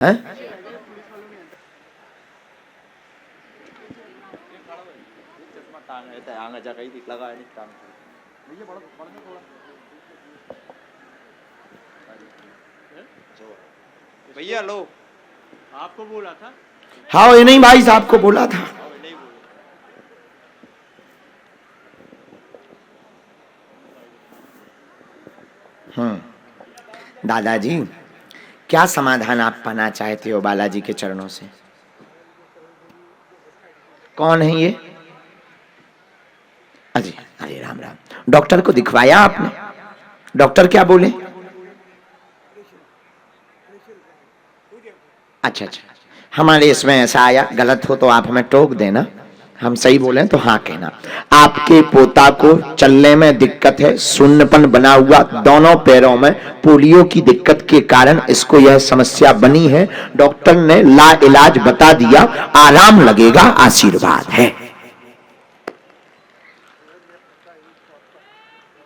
हैं? भैया लो, आपको बोला था। हाँ ये नहीं भाई साहब को बोला था। दादाजी क्या समाधान आप पाना चाहते हो बालाजी के चरणों से? कौन है ये? अरे अरे राम राम, डॉक्टर को दिखवाया आपने? डॉक्टर क्या बोले? अच्छा अच्छा, हमारे इसमें ऐसा आया, गलत हो तो आप हमें टोक देना, हम सही बोले तो हाँ कहना। आपके पोता को चलने में दिक्कत है, शून्यपन बना हुआ दोनों पैरों में, पोलियो की दिक्कत के कारण इसको यह समस्या बनी है। डॉक्टर ने ला इलाज बता दिया, आराम लगेगा, आशीर्वाद है।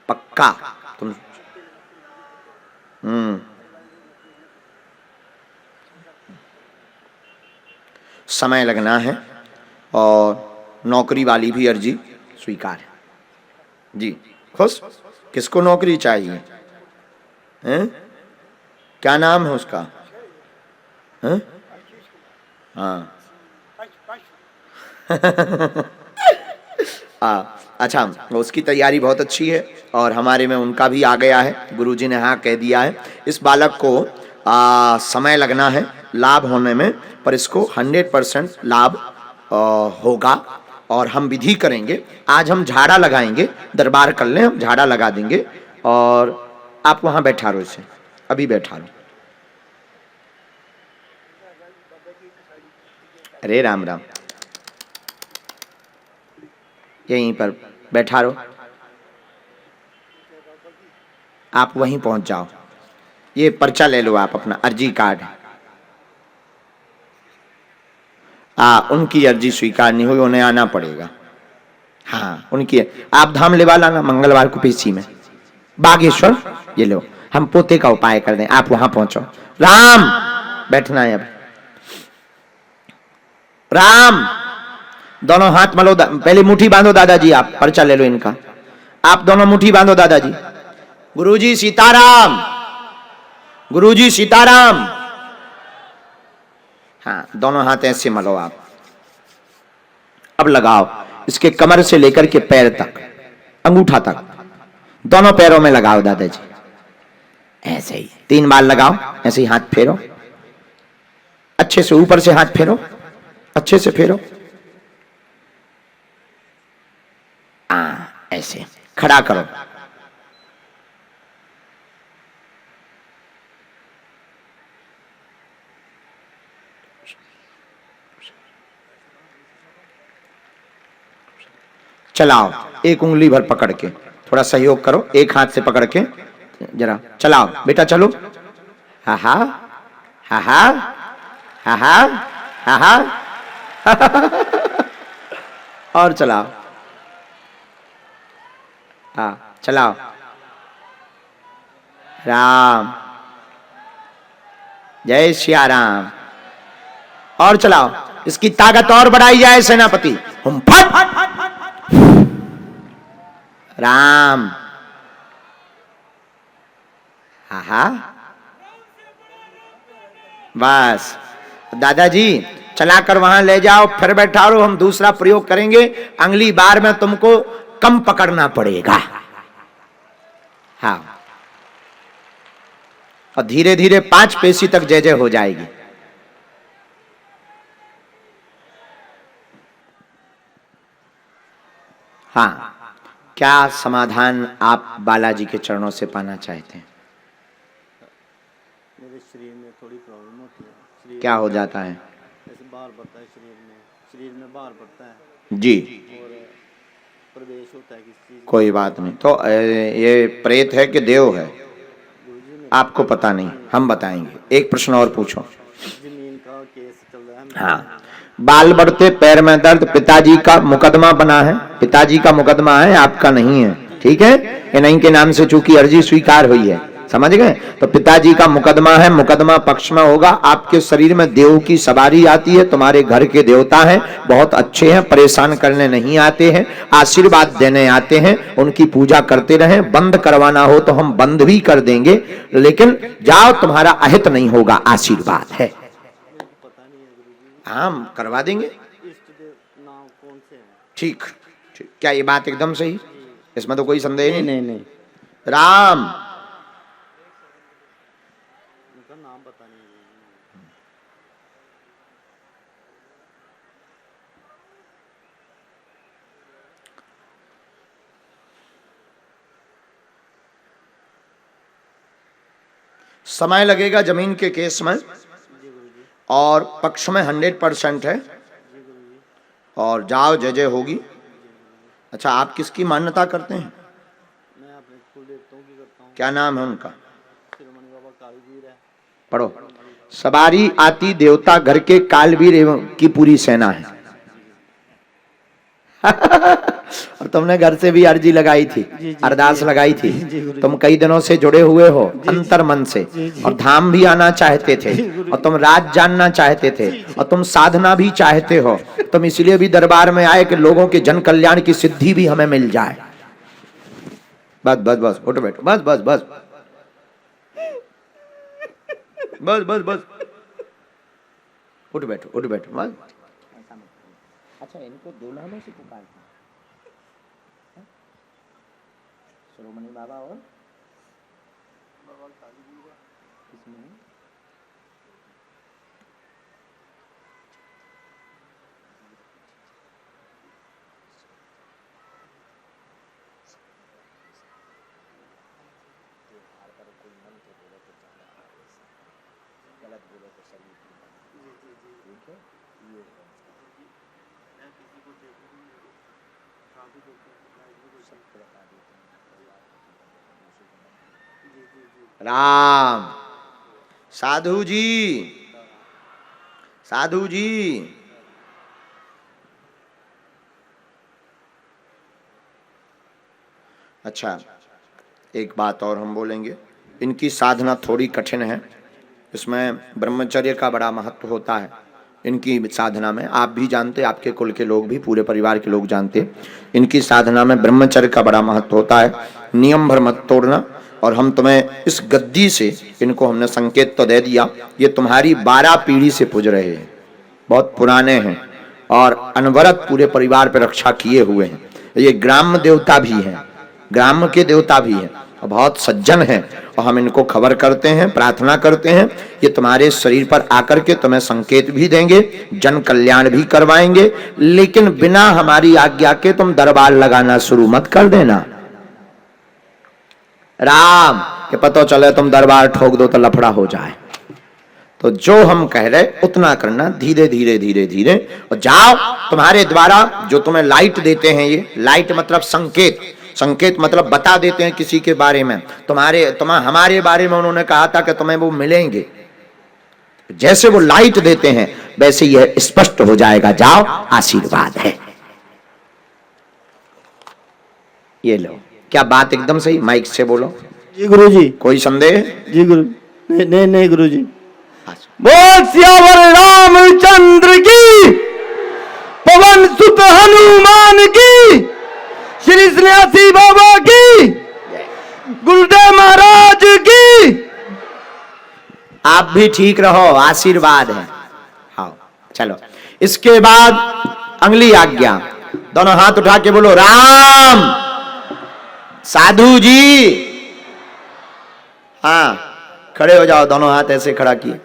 पक्का तुम? समय लगना है और नौकरी वाली भी अर्जी स्वीकार है जी। खुश? किसको नौकरी चाहिए? हैं? क्या नाम है उसका? हैं? हाँ अच्छा, उसकी तैयारी बहुत अच्छी है और हमारे में उनका भी आ गया है, गुरुजी ने हाँ कह दिया है। इस बालक को समय लगना है लाभ होने में, पर इसको 100% लाभ होगा और हम विधि करेंगे। आज हम झाड़ा लगाएंगे, दरबार कर लें, हम झाड़ा लगा देंगे और आप वहां बैठा रहो, इसे अभी बैठा रहो। अरे राम राम, यहीं पर बैठा रहो, आप वहीं पहुंच जाओ। ये पर्चा ले लो आप, अपना अर्जी कार्ड। उनकी अर्जी स्वीकार नहीं हुई, उन्हें आना पड़ेगा। हाँ उनकी, आप धाम लेवा लाना मंगलवार को पेशी में, बागेश्वर। ये लो, हम पोते का उपाय कर दें, आप वहां पहुंचो। राम, बैठना है अब। राम, दोनों हाथ मलो, पहले मुट्ठी बांधो दादाजी, आप पर्चा ले लो इनका, आप दोनों मुट्ठी बांधो दादाजी। गुरुजी सीताराम, गुरुजी सीताराम। हाँ दोनों हाथ ऐसे मलो आप। अब लगाओ इसके कमर से लेकर के पैर तक, अंगूठा तक, दोनों पैरों में लगाओ दादाजी, ऐसे ही 3 बार लगाओ। ऐसे ही हाथ फेरो, अच्छे से ऊपर से हाथ फेरो, अच्छे से फेरो। ऐसे खड़ा करो। चलाओ, एक उंगली भर पकड़ के, थोड़ा सहयोग करो, एक हाथ से पकड़ के जरा चलाओ बेटा, चलो। हा हा हा हा हा हा हा हा, और चलाओ। हाँ चलाओ। राम, जय सिया राम। और चलाओ, इसकी ताकत और बढ़ाई जाए सेनापति। हम फट राम। हा बस दादाजी चलाकर वहां ले जाओ, फिर बैठा रहो, हम दूसरा प्रयोग करेंगे। अगली बार में तुमको कम पकड़ना पड़ेगा। हाँ, और धीरे धीरे 5 पेशी तक जय जय हो जाएगी। हाँ, क्या समाधान आप बालाजी के चरणों से पाना चाहते हैं? मेरे शरीर में थोड़ी प्रॉब्लम होती है। क्या हो जाता है? ऐसे बाहर बढ़ता है, शरीर में बाहर बढ़ता है जी, और प्रवेश होता है किसी चीज। कोई बात नहीं। तो ये प्रेत है कि देव है आपको पता नहीं, हम बताएंगे। एक प्रश्न और पूछो। जमीन का केस चल रहा है। हाँ, बाल बढ़ते, पैर में दर्द, पिताजी का मुकदमा बना है, पिताजी का मुकदमा है, आपका नहीं है, ठीक है। इन के नाम से चूंकि अर्जी स्वीकार हुई है, समझ गए? तो पिताजी का मुकदमा है, मुकदमा पक्ष में होगा। आपके शरीर में देव की सवारी आती है, तुम्हारे घर के देवता हैं, बहुत अच्छे हैं, परेशान करने नहीं आते हैं, आशीर्वाद देने आते हैं। उनकी पूजा करते रहें। बंद करवाना हो तो हम बंद भी कर देंगे, लेकिन जाओ, तुम्हारा अहित नहीं होगा, आशीर्वाद है। हम करवा देंगे। इष्ट देव नाम कौन से हैं? ठीक ठीक, क्या ये बात एकदम सही? इसमें तो कोई संदेह नहीं। नहीं नहीं, राम उनका नाम पता नहीं है। समय लगेगा जमीन के केस में, और पक्ष में 100% है, और जाओ जय जय होगी। अच्छा, आप किसकी मान्यता करते हैं? मैं अपने कुल देवताओं की करता हूँ। क्या नाम है उनका? शिरोमणि बाबा कालीवीर है। पढ़ो। सवारी आती देवता घर के कालवीर एवं की पूरी सेना है। और तुमने घर से भी अर्जी लगाई थी, अरदास लगाई थी। तुम कई दिनों से जुड़े हुए हो अंतर मन से, और धाम भी आना चाहते थे, और तुम राज जानना चाहते थे, और तुम साधना भी चाहते हो। तुम इसलिए भी दरबार में आए कि लोगों के जन कल्याण की सिद्धि भी हमें मिल जाए। बस बस बस, उठ बैठो, बस बस बस बस बस बस, उठ बैठो, उठ बैठो, बस। अच्छा, इनको दो नामों से पुकारते हैं, शिरोमणि बाबा और बाबा कालीवीर है। इसमें गलत बोलो तो शरीर ठीक है। ये मैं किसी को देखूंगी, काफी देखते हैं, सबको बता देते हैं। जी जी जी। राम साधु जी, साधु जी, अच्छा एक बात और हम बोलेंगे। इनकी साधना थोड़ी कठिन है, इसमें ब्रह्मचर्य का बड़ा महत्व होता है इनकी साधना में। आप भी जानते, आपके कुल के लोग भी, पूरे परिवार के लोग जानते, इनकी साधना में ब्रह्मचर्य का बड़ा महत्व होता है। नियम भर मत तोड़ना। और हम तुम्हें इस गद्दी से, इनको हमने संकेत तो दे दिया, ये तुम्हारी 12 पीढ़ी से पूज रहे हैं, बहुत पुराने हैं, और अनवरत पूरे परिवार पर रक्षा किए हुए हैं। ये ग्राम देवता भी हैं, ग्राम के देवता भी हैं, और बहुत सज्जन हैं। और हम इनको खबर करते हैं, प्रार्थना करते हैं, ये तुम्हारे शरीर पर आकर के तुम्हें संकेत भी देंगे, जन कल्याण भी करवाएंगे, लेकिन बिना हमारी आज्ञा के तुम दरबार लगाना शुरू मत कर देना। राम के पता चले तुम दरबार ठोक दो तो लफड़ा हो जाए। तो जो हम कह रहे उतना करना, धीरे धीरे धीरे धीरे। और जाओ, तुम्हारे द्वारा जो तुम्हें लाइट देते हैं, ये लाइट मतलब संकेत, संकेत मतलब बता देते हैं किसी के बारे में। हमारे बारे में उन्होंने कहा था कि तुम्हें वो मिलेंगे। जैसे वो लाइट देते हैं वैसे यह स्पष्ट हो जाएगा। जाओ, आशीर्वाद है। ये लो। क्या बात एकदम सही? माइक से बोलो। जी गुरु जी। कोई संदेह? जी गुरु। नहीं नहीं नहीं गुरु जी। बोल सियावर रामचंद्र की, पवन सुत हनुमान की, श्री सन्यासी बाबा की, गुरुदेव महाराज की। आप भी ठीक रहो, आशीर्वाद है। हाँ चलो, इसके बाद अगली आज्ञा। दोनों हाथ उठा के बोलो राम। साधु जी, हाँ खड़े हो जाओ, दोनों हाथ ऐसे खड़ा किए।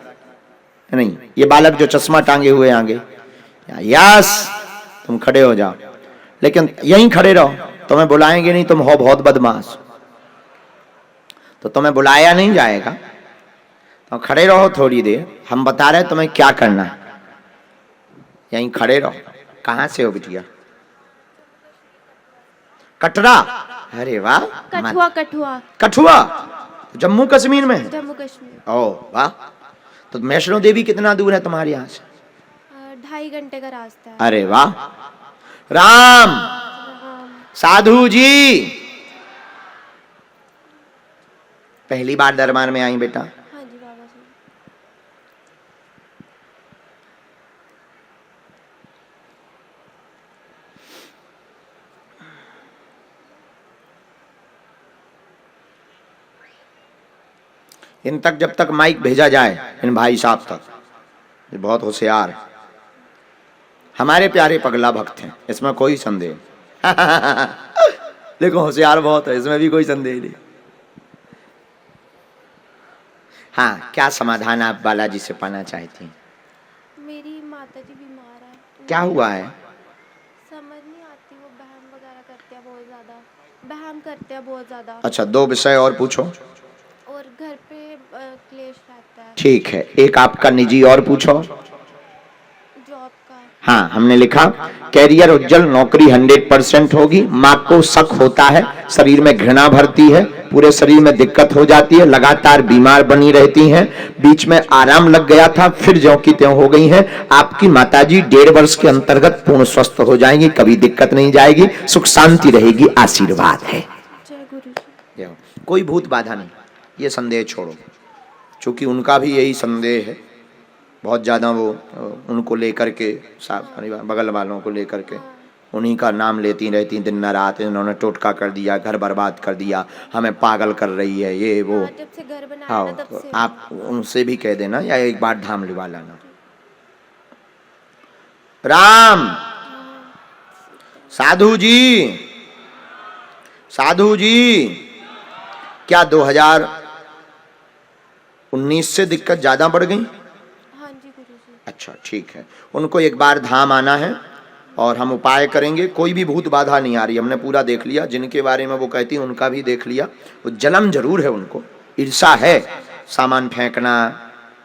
नहीं, ये बालक जो चश्मा टांगे हुए आगे, यस तुम खड़े हो जाओ, लेकिन यहीं खड़े रहो, तुम्हें बुलाएंगे नहीं, तुम हो बहुत बदमाश, तो तुम्हें बुलाया नहीं जाएगा। तो खड़े रहो थोड़ी देर, हम बता रहे तुम्हें क्या करना है, यहीं खड़े रहो। कहां से हो बिटिया? कटरा? अरे वाह। कठुआ कठुआ कठुआ जम्मू कश्मीर में है? जम्मू कश्मीर। ओ वाह। तो वैष्णो देवी कितना दूर है तुम्हारे यहाँ से? 2.5 घंटे का रास्ता है। अरे वाह। राम साधु जी, पहली बार दरबार में आई बेटा? हाँ जी बाबा जी। इन तक जब तक माइक भेजा जाए, इन भाई साहब तक, ये बहुत होशियार है, हमारे प्यारे पगला भक्त हैं, इसमें कोई संदेह नहीं। देखो होशियार बहुत है, इसमें भी कोई संदेह नहीं। हाँ, क्या समाधान आप बालाजी से पाना चाहती हैं? मेरी माता जी बीमार है। क्या हुआ है? समझ नहीं आती, वो बहम वगैरह करते हैं बहुत ज़्यादा, बहम करते हैं बहुत ज़्यादा। अच्छा, 2 विषय और पूछो। और घर पे क्लेश रहता है। ठीक है, एक आपका निजी और पूछो। जॉब का। हाँ, हमने लिखा कैरियर उज्जवल, नौकरी 100% होगी। माँ को शक होता है, शरीर में घृणा भरती है, पूरे शरीर में दिक्कत हो जाती है, लगातार बीमार बनी रहती हैं। बीच में आराम लग गया था, फिर ज्यों की त्यों हो गई हैं। आपकी माताजी 1.5 वर्ष के अंतर्गत पूर्ण स्वस्थ हो जाएंगी, कभी दिक्कत नहीं जाएगी, सुख शांति रहेगी, आशीर्वाद है। जय गुरु जी। कोई भूत बाधा नहीं, ये संदेह छोड़ो, क्योंकि उनका भी यही संदेह है बहुत ज़्यादा। वो उनको लेकर के, परिवार बगल वालों को लेकर के उन्हीं का नाम लेती रहती दिन न रात। इन्होंने टोटका कर दिया, घर बर्बाद कर दिया, हमें पागल कर रही है, ये वो। हाँ, जब से घर बनाया हाँ, ना, तब तो से। आप उनसे भी कह देना या एक बार धाम लिवा लाना। राम साधु जी, साधु जी, क्या 2019 से दिक्कत ज्यादा बढ़ गई? हाँ जी गुरु जी। अच्छा ठीक है, उनको एक बार धाम आना है और हम उपाय करेंगे। कोई भी भूत बाधा नहीं आ रही, हमने पूरा देख लिया। जिनके बारे में वो कहती हैं उनका भी देख लिया। वो जलन जरूर है, उनको ईर्षा है, सामान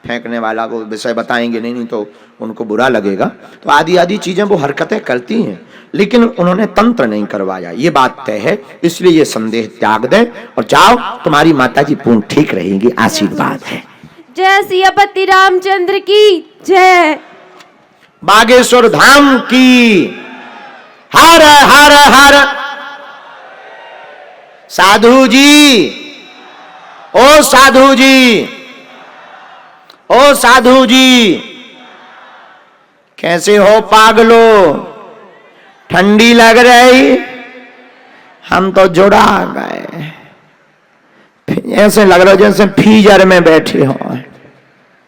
फेंकने वाला वो विषय बताएंगे नहीं तो उनको बुरा लगेगा। तो आदि आदि चीजें वो हरकतें करती हैं, लेकिन उन्होंने तंत्र नहीं करवाया, ये बात तय है। इसलिए ये संदेह त्याग दें और जाओ, तुम्हारी माताजी पूर्ण ठीक रहेंगी, आशीर्वाद है। जय सियापति रामचंद्र की जय। बागेश्वर धाम की हर हर हर। साधु जी, ओ साधु जी, ओ साधु जी, कैसे हो पागलो? ठंडी लग रही? हम तो जुड़ा गए, ऐसे लग रहा जैसे फ्रीजर में बैठे हो।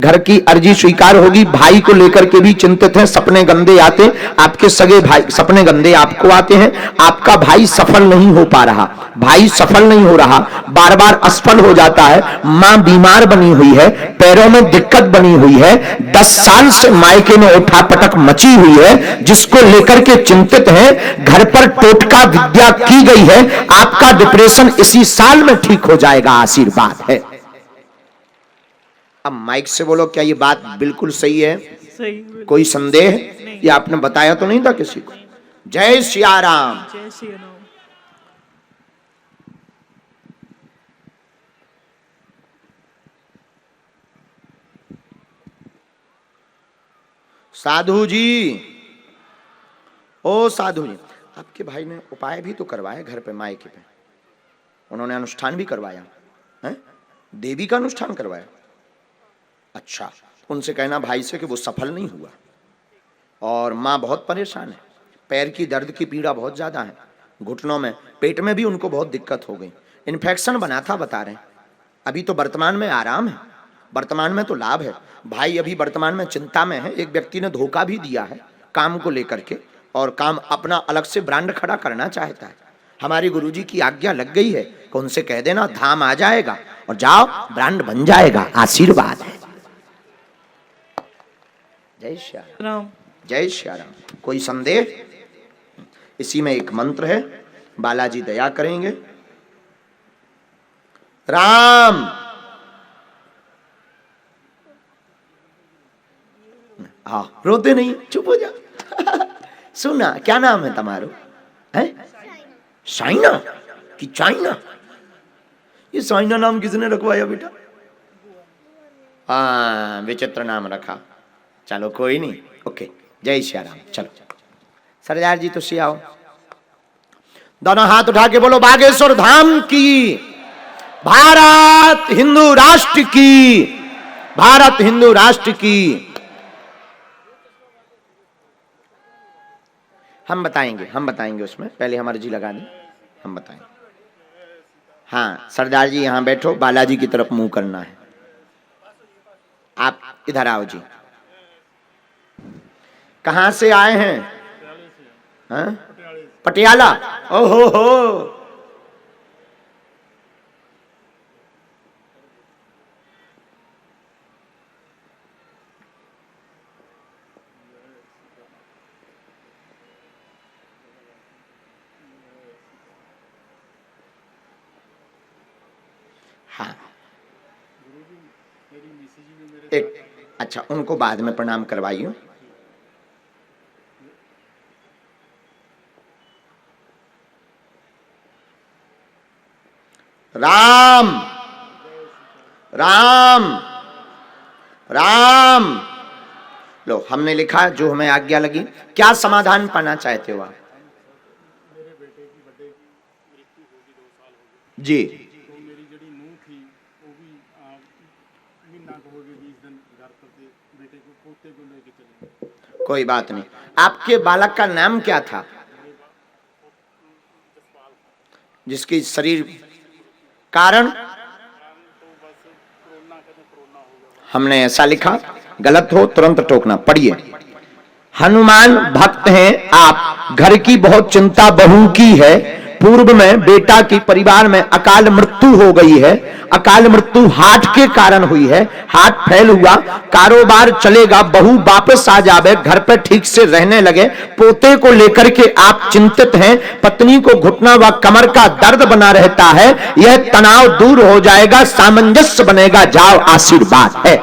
घर की अर्जी स्वीकार होगी। भाई को लेकर के भी चिंतित हैं, सपने गंदे आते, आपके सगे भाई सपने गंदे आपको आते हैं। आपका भाई सफल नहीं हो पा रहा, भाई सफल नहीं हो रहा, बार बार असफल हो जाता है। मां बीमार बनी हुई है, पैरों में दिक्कत बनी हुई है, 10 साल से मायके में उठापटक मची हुई है, जिसको लेकर के चिंतित हैं। घर पर टोटका विद्या की गई है, आपका डिप्रेशन इसी साल में ठीक हो जाएगा, आशीर्वाद है। अब माइक से बोलो, क्या ये बात बिल्कुल सही है? सही। कोई संदेह? ये आपने बताया तो नहीं था किसी को? जय सिया राम। जय श्री राम। साधु जी, ओ साधु जी, आपके भाई ने उपाय भी तो करवाया घर पे, मायके पे उन्होंने अनुष्ठान भी करवाया है, देवी का अनुष्ठान करवाया। अच्छा, उनसे कहना भाई से कि वो सफल नहीं हुआ और माँ बहुत परेशान है, पैर की दर्द की पीड़ा बहुत ज़्यादा है, घुटनों में, पेट में भी उनको बहुत दिक्कत हो गई, इन्फेक्शन बना था बता रहे हैं। अभी तो वर्तमान में आराम है, वर्तमान में तो लाभ है। भाई अभी वर्तमान में चिंता में है। एक व्यक्ति ने धोखा भी दिया है काम को लेकर के, और काम अपना अलग से ब्रांड खड़ा करना चाहता है। हमारी गुरुजी की आज्ञा लग गई है कि उनसे कह देना धाम आ जाएगा और जाओ, ब्रांड बन जाएगा, आशीर्वाद है। जय श्री राम, जय श्री राम। कोई संदेह? इसी में एक मंत्र है, बालाजी दया करेंगे। राम, हाँ रोते नहीं, चुप हो जा। सुना, क्या नाम है तुम्हारो? है साइना कि चाइना? ये साइना नाम किसने रखवाया बेटा? हाँ, विचित्र नाम रखा। चलो कोई नहीं, ओके। जय श्री राम। चलो सरदार जी तो सियाओ, दोनों हाथ उठा के बोलो बागेश्वर धाम की, भारत हिंदू राष्ट्र की, भारत हिंदू राष्ट्र की। हम बताएंगे उसमें, पहले हम अर्जी लगा दें, हम बताएंगे। हाँ सरदार जी यहां बैठो, बालाजी की तरफ मुंह करना है। आप इधर आओ जी। कहां से आए हैं? हाँ? पटियाला। ओहो हो, हाँ एक, अच्छा उनको बाद में प्रणाम करवाइयो। राम राम राम। लो हमने लिखा जो हमें आज्ञा लगी। क्या समाधान पाना चाहते हो आप? जी कोई बात नहीं। आपके बालक का नाम क्या था जिसकी शरीर कारण? हमने ऐसा लिखा, गलत हो तुरंत टोकना। पढ़िए। हनुमान भक्त हैं आप, घर की बहुत चिंता बहू की है। पूर्व में बेटा की परिवार में अकाल मृत्यु हो गई है। अकाल मृत्यु हार्ट के कारण हुई है, हार्ट फेल हुआ। कारोबार चलेगा, बहू वापस आ जावे, घर पे ठीक से रहने लगे। पोते को लेकर के आप चिंतित हैं। पत्नी को घुटना व कमर का दर्द बना रहता है। यह तनाव दूर हो जाएगा, सामंजस्य बनेगा। जाओ आशीर्वाद है।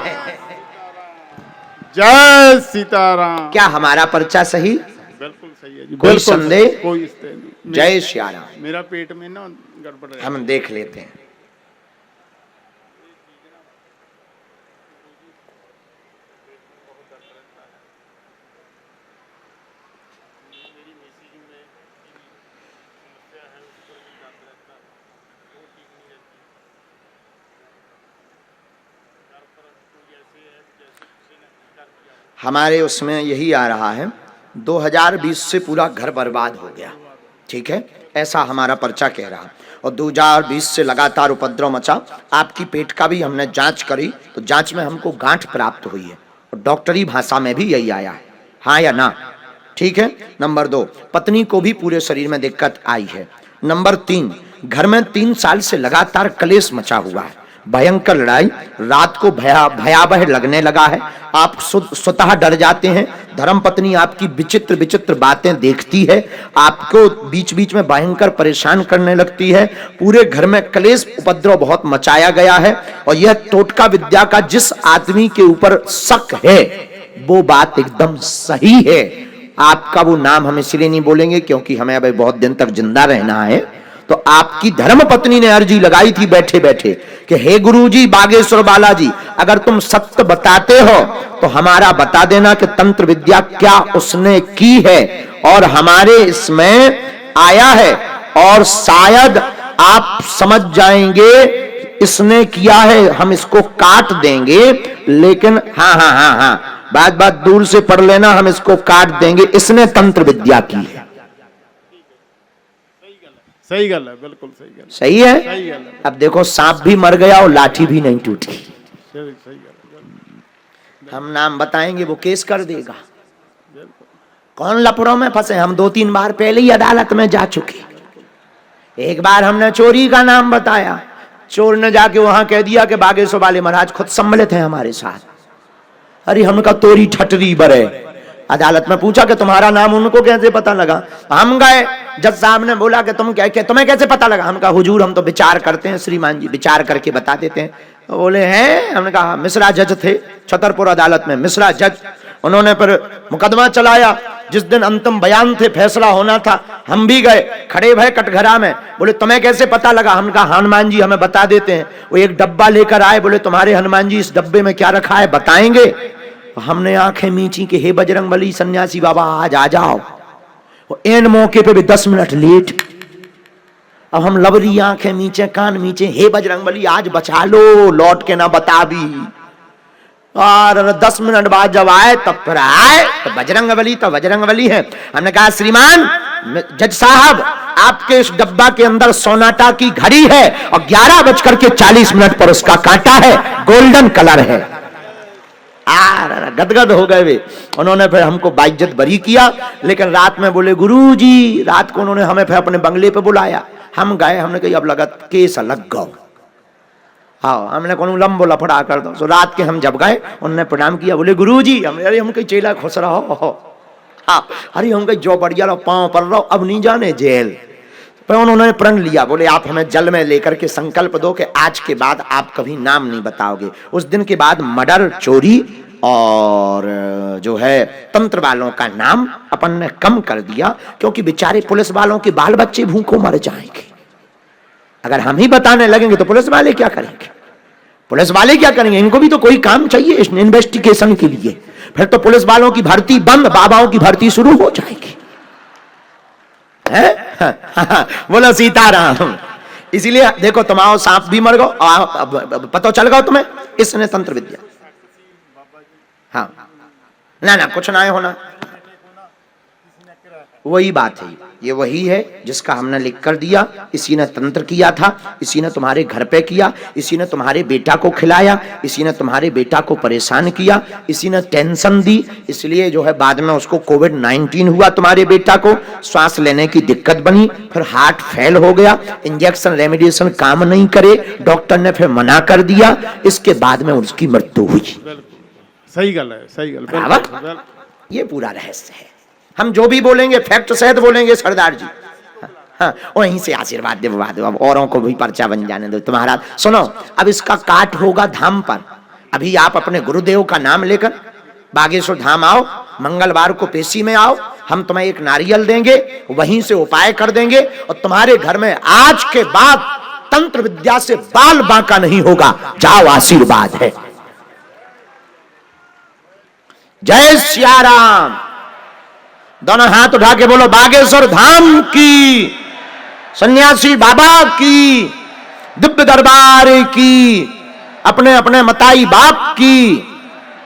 जय सीताराम। क्या हमारा पर्चा सही? बिल्कुल सही है जी। कोई संदेह? कोई संदेह नहीं। जय श्री राम। मेरा पेट में ना गड़बड़ है। हम देख लेते हैं। हमारे उसमें यही आ रहा है 2020 से पूरा घर बर्बाद हो गया। ठीक है, ऐसा हमारा पर्चा कह रहा। और 2020 से लगातार उपद्रव मचा। आपकी पेट का भी हमने जांच करी तो जांच में हमको गांठ प्राप्त हुई है और डॉक्टरी भाषा में भी यही आया है। हाँ या ना? ठीक है। नंबर 2, पत्नी को भी पूरे शरीर में दिक्कत आई है। नंबर 3, घर में 3 साल से लगातार कलेश मचा हुआ है, भयंकर लड़ाई, रात को भयावह लगने लगा है। आप स्वतः डर जाते हैं। धर्मपत्नी आपकी विचित्र विचित्र बातें देखती है, आपको बीच बीच में भयंकर परेशान करने लगती है। पूरे घर में कलेश उपद्रव बहुत मचाया गया है। और यह टोटका विद्या का जिस आदमी के ऊपर शक है वो बात एकदम सही है। आपका वो नाम हम इसलिए नहीं बोलेंगे क्योंकि हमें अभी बहुत दिन तक जिंदा रहना है। तो आपकी धर्मपत्नी ने अर्जी लगाई थी बैठे बैठे कि हे गुरुजी बागेश्वर बालाजी, अगर तुम सत्य बताते हो तो हमारा बता देना कि तंत्र विद्या क्या उसने की है और हमारे इसमें आया है। और शायद आप समझ जाएंगे इसने किया है, हम इसको काट देंगे। लेकिन हाँ हाँ हाँ हाँ, बात दूर से पढ़ लेना, हम इसको काट देंगे, इसने तंत्र विद्या की है। सही गल है, बिल्कुल सही गल। सही है। सही गल है। अब देखो सांप भी मर गया और लाठी भी नहीं टूटी। सही गल। हम नाम बताएंगे वो केस कर देगा। कौन लफड़ों में फंसे? हम 2-3 बार पहले ही अदालत में जा चुके। एक बार हमने चोरी का नाम बताया, चोर ने जाके वहां कह दिया कि बागेश्वर वाले महाराज खुद सम्मिलित हैं हमारे साथ। अरे हमने कहा तोरी ठटरी बरे। अदालत में पूछा कि तुम्हारा नाम उनको कैसे पता लगा? हम गए, जज साहब ने बोला कि तुम्हें कैसे पता लगा? हम कहा हुजूर हम तो विचार करते हैं, श्रीमान जी विचार करके बता देते हैं। तो बोले हैं? हमने कहा मिश्रा जज थे छतरपुर अदालत में, मिश्रा जज। उन्होंने फिर मुकदमा चलाया। जिस दिन अंतिम बयान थे, फैसला होना था, हम भी गए, खड़े भय कटघरा में। बोले तुम्हें कैसे पता लगा? हम कहा हनुमान जी हमें बता देते हैं। वो एक डब्बा लेकर आए, बोले तुम्हारे हनुमान जी इस डब्बे में क्या रखा है बताएंगे? हमने आंखें मींची कि हे बजरंगबली सन्यासी बाबा आज आ जाओ। एन मौके पे भी 10 मिनट लेट। अब हम लबरी आंखें नीचे कान नीचे, हे बजरंगबली आज बचा लो, लौट के ना बता भी। और 10 मिनट बाद जब आए तब फिर आए तो बजरंगबली है। हमने कहा श्रीमान जज साहब आपके इस डब्बा के अंदर सोनाटा की घड़ी है और 11:40 पर उसका कांटा है, गोल्डन कलर है। गदगद हो गए वे। उन्होंने फिर हमको बाइज्जत बरी किया, लेकिन रात में बोले गुरुजी, रात को उन्होंने हमें फिर अपने बंगले पे बुलाया। हम गए, हमने कही अब लगा केस अलग गौ, हाँ हमने कौन लंबो लफड़ा कर दो। सो रात के हम जब गए उन्होंने प्रणाम किया, बोले गुरुजी अरे हम कहीं चेला खुश रहो, हाँ अरे हम कहीं जो बढ़िया रहो, पाँव पर रहो, अब नहीं जाने जेल। पर उन्होंने प्रण लिया, बोले आप हमें जल में लेकर के संकल्प दो कि आज के बाद आप कभी नाम नहीं बताओगे। उस दिन के बाद मर्डर, चोरी और जो है तंत्र वालों का नाम अपन ने कम कर दिया, क्योंकि बेचारे पुलिस वालों के बाल बच्चे भूखों मर जाएंगे। अगर हम ही बताने लगेंगे तो पुलिस वाले क्या करेंगे? पुलिस वाले क्या करेंगे? इनको भी तो कोई काम चाहिए इस इन्वेस्टिगेशन के लिए। फिर तो पुलिस वालों की भर्ती बंद, बाबाओं की भर्ती शुरू हो जाएगी। बोलो सीताराम। इसीलिए देखो तुम आओ, सांप भी मर गो, पता चल गो तुम्हें, इसने तंत्र विद्या। हाँ ना कुछ ना होना, वही बात है, ये वही है जिसका हमने लिख कर दिया। इसी ने तंत्र किया था, इसी ने तुम्हारे घर पे किया, इसी ने तुम्हारे बेटा को खिलाया, इसी ने तुम्हारे बेटा को परेशान किया, इसी ने टेंशन दी। इसलिए जो है बाद में उसको कोविड-19 हुआ, तुम्हारे बेटा को श्वास लेने की दिक्कत बनी, फिर हार्ट फेल हो गया, इंजेक्शन रेमेडिएशन काम नहीं करे, डॉक्टर ने फिर मना कर दिया, इसके बाद में उसकी मृत्यु हुई। सही गल है। ये पूरा रहस्य है। हम जो भी बोलेंगे फैक्ट सहित बोलेंगे सरदार जी। हाँ वहीं से आशीर्वाद दे, अब औरों को भी पर्चा बन जाने दो तुम्हारा। सुनो अब इसका काट होगा धाम पर। अभी आप अपने गुरुदेव का नाम लेकर बागेश्वर धाम आओ, मंगलवार को पेशी में आओ, हम तुम्हें एक नारियल देंगे, वहीं से उपाय कर देंगे और तुम्हारे घर में आज के बाद तंत्र विद्या से बाल बांका नहीं होगा। जाओ आशीर्वाद है। जय सिया राम। दोनों हाथ उठा के बोलो बागेश्वर धाम की, सन्यासी बाबा की, दिव्य दरबार की, अपने अपने मताई बाप की।